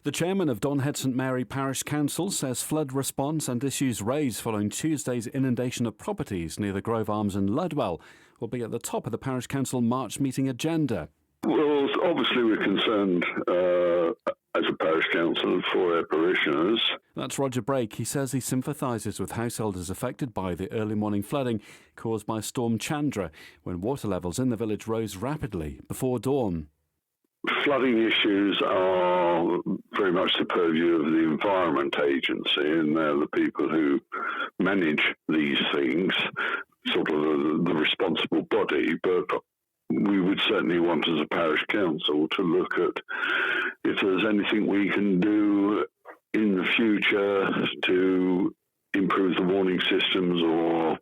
The chairman of Donhead St Mary Parish Council says flood response and issues raised following Tuesday's inundation of properties near the Grove Arms in Ludwell will be at the top of the Parish Council March meeting agenda. Well, obviously we're concerned as a parish council for our parishioners. That's Roger Brake. He says he sympathises with householders affected by the early morning flooding caused by Storm Chandra, when water levels in the village rose rapidly before dawn. Flooding issues are very much the purview of the Environment Agency, and they're the people who manage these things, sort of the responsible body. But we would certainly want, as a parish council, to look at if there's anything we can do in the future to improve the warning systems or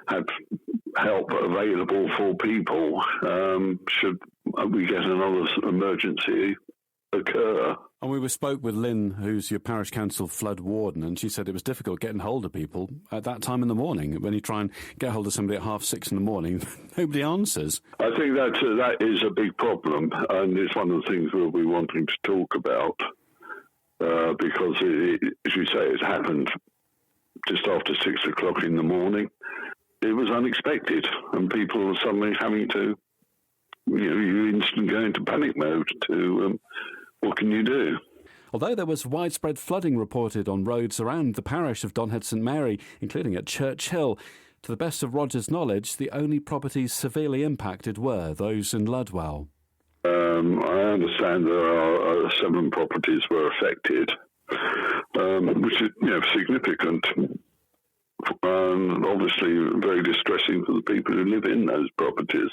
have help available for people should we get another emergency occur. And we spoke with Lynn, who's your parish council flood warden, and she said it was difficult getting hold of people at that time in the morning. When you try and get hold of somebody at 6:30 in the morning, nobody answers. I think that is a big problem, and it's one of the things we'll be wanting to talk about because, as you say, it happened just after 6:00 in the morning. It was unexpected, and people were suddenly having to, you instantly go into panic mode to what can you do? Although there was widespread flooding reported on roads around the parish of Donhead St Mary, including at Church Hill, to the best of Roger's knowledge, the only properties severely impacted were those in Ludwell. I understand there are 7 properties were affected, which is significant. Obviously very distressing for the people who live in those properties.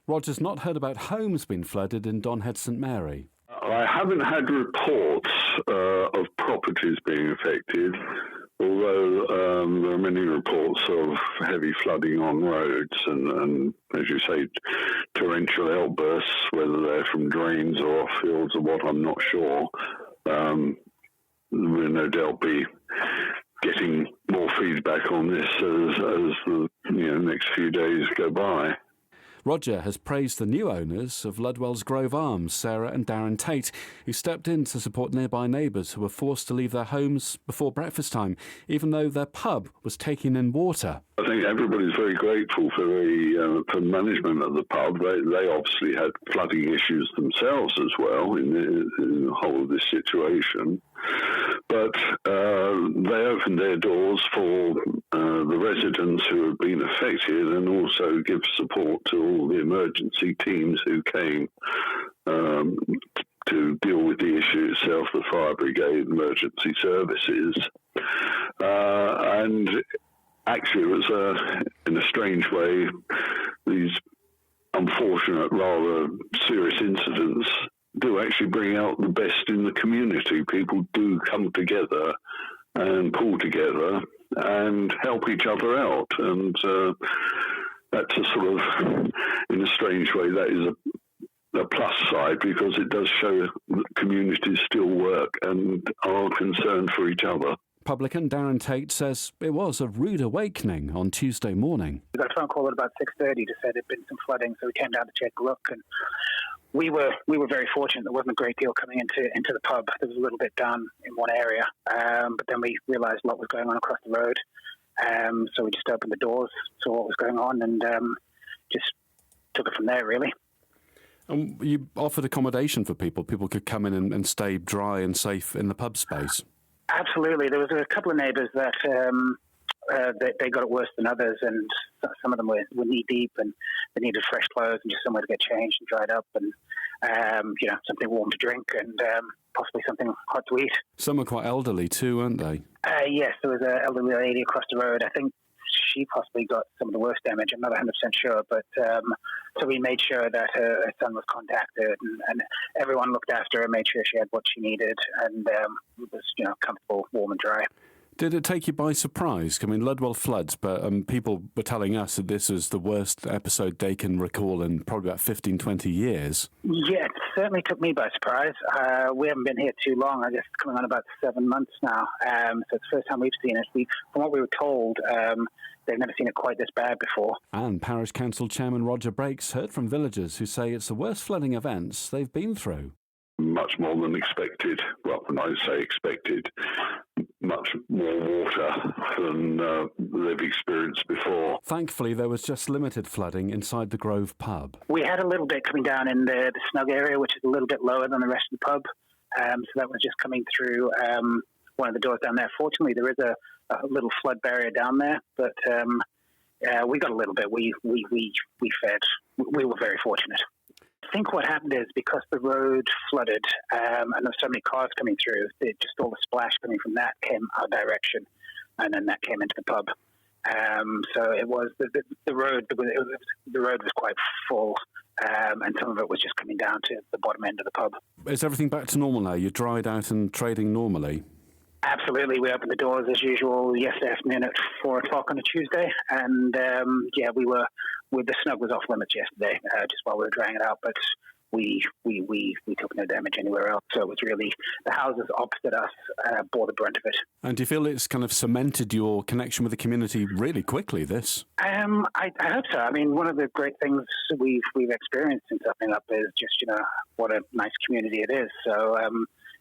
Roger's not heard about homes being flooded in Donhead St Mary. I haven't had reports of properties being affected, although there are many reports of heavy flooding on roads and as you say, torrential outbursts, whether they're from drains or off fields or what, I'm not sure. We'll no doubt be getting more feedback on this as the next few days go by. Roger has praised the new owners of Ludwell's Grove Arms, Sarah and Darren Tate, who stepped in to support nearby neighbours who were forced to leave their homes before breakfast time, even though their pub was taking in water. I think everybody's very grateful for the management of the pub. They obviously had flooding issues themselves as well in the whole of this situation. But they opened their doors for the residents who have been affected and also give support to all the emergency teams who came to deal with the issue itself, the fire brigade, emergency services. And actually it was, in a strange way, these unfortunate, rather serious incidents do actually bring out the best in the community. People do come together and pull together and help each other out. And that's a sort of, in a strange way, that is a plus side because it does show that communities still work and are concerned for each other. Publican Darren Tate says it was a rude awakening on Tuesday morning. We got a phone call at about 6:30 to say there'd been some flooding, so we came down to take a look, and we were very fortunate. There wasn't a great deal coming into the pub. There was a little bit down in one area, but then we realised what was going on across the road, so we just opened the doors, saw what was going on, and just took it from there, really. And you offered accommodation for people. People could come in and stay dry and safe in the pub space. Absolutely. There was a couple of neighbours that they got it worse than others, and some of them were knee-deep, and they needed fresh clothes and just somewhere to get changed and dried up, and something warm to drink, and possibly something hot to eat. Some were quite elderly too, weren't they? Yes, there was an elderly lady across the road. I think she possibly got some of the worst damage. I'm not 100% sure, but so we made sure that her son was contacted, and everyone looked after her, made sure she had what she needed, and it was comfortable, warm and dry. Did it take you by surprise? I mean, Ludwell floods, but people were telling us that this was the worst episode they can recall in probably about 15, 20 years. Yeah, it certainly took me by surprise. We haven't been here too long. I guess it's coming on about 7 months now. So it's the first time we've seen it. From what we were told, they've never seen it quite this bad before. And Parish Council Chairman Roger Brakes heard from villagers who say it's the worst flooding events they've been through. Much more than expected. Well, I'd say, expected much more water than they've experienced before. Thankfully, there was just limited flooding inside the Grove pub. We had a little bit coming down in the snug area, which is a little bit lower than the rest of the pub. So that was just coming through one of the doors down there. Fortunately, there is a little flood barrier down there, but we got a little bit. We fed. We were very fortunate. I think what happened is because the road flooded and there were so many cars coming through, just all the splash coming from that came our direction, and then that came into the pub. So it was the road. The road was quite full, and some of it was just coming down to the bottom end of the pub. Is everything back to normal now? You're dried out and trading normally? Absolutely. We opened the doors as usual yesterday afternoon at 4 o'clock on a Tuesday, and the snug was off limits yesterday, just while we were drying it out, but we took no damage anywhere else. So it was really the houses opposite us bore the brunt of it. And do you feel it's kind of cemented your connection with the community really quickly, this? I hope so. I mean, one of the great things we've experienced in Something Up is just, what a nice community it is. So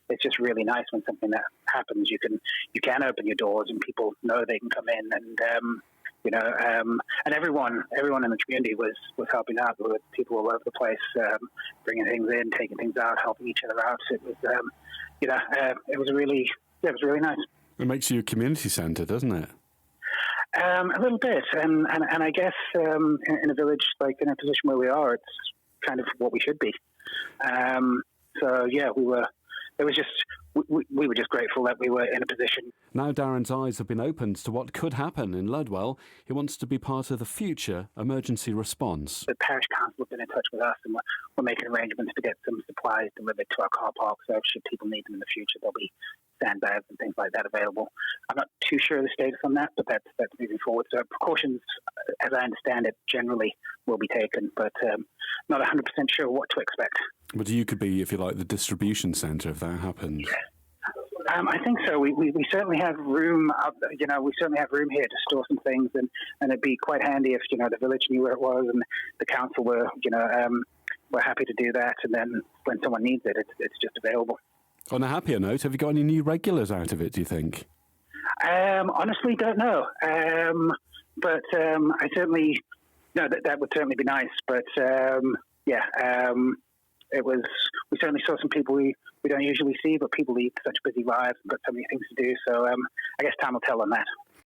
it's just really nice when something that happens, you can open your doors and people know they can come in, and and everyone in the community was helping out. There were people all over the place, bringing things in, taking things out, helping each other out. It was, it was really nice. It makes you a community centre, doesn't it? A little bit, and I guess in a village like in a position where we are, it's kind of what we should be. So yeah, we were. It was just we were just grateful that we were in a position. Now Darren's eyes have been opened to what could happen in Ludwell. He wants to be part of the future emergency response. The Parish Council have been in touch with us, and we're making arrangements to get some supplies delivered to our car park. So should people need them in the future, there'll be sandbags and things like that available. I'm not too sure of the status on that, but that's moving forward. So precautions, as I understand it, generally will be taken, but not 100% sure what to expect. But you could be, if you like, the distribution centre if that happens. I think so. We certainly have room up. We certainly have room here to store some things, and it'd be quite handy if the village knew where it was and the council were happy to do that. And then when someone needs it, it's just available. On a happier note, have you got any new regulars out of it, do you think? Honestly, don't know. But I certainly that would certainly be nice. But we certainly saw some people we don't usually see, but people lead such busy lives and got so many things to do. So I guess time will tell on that.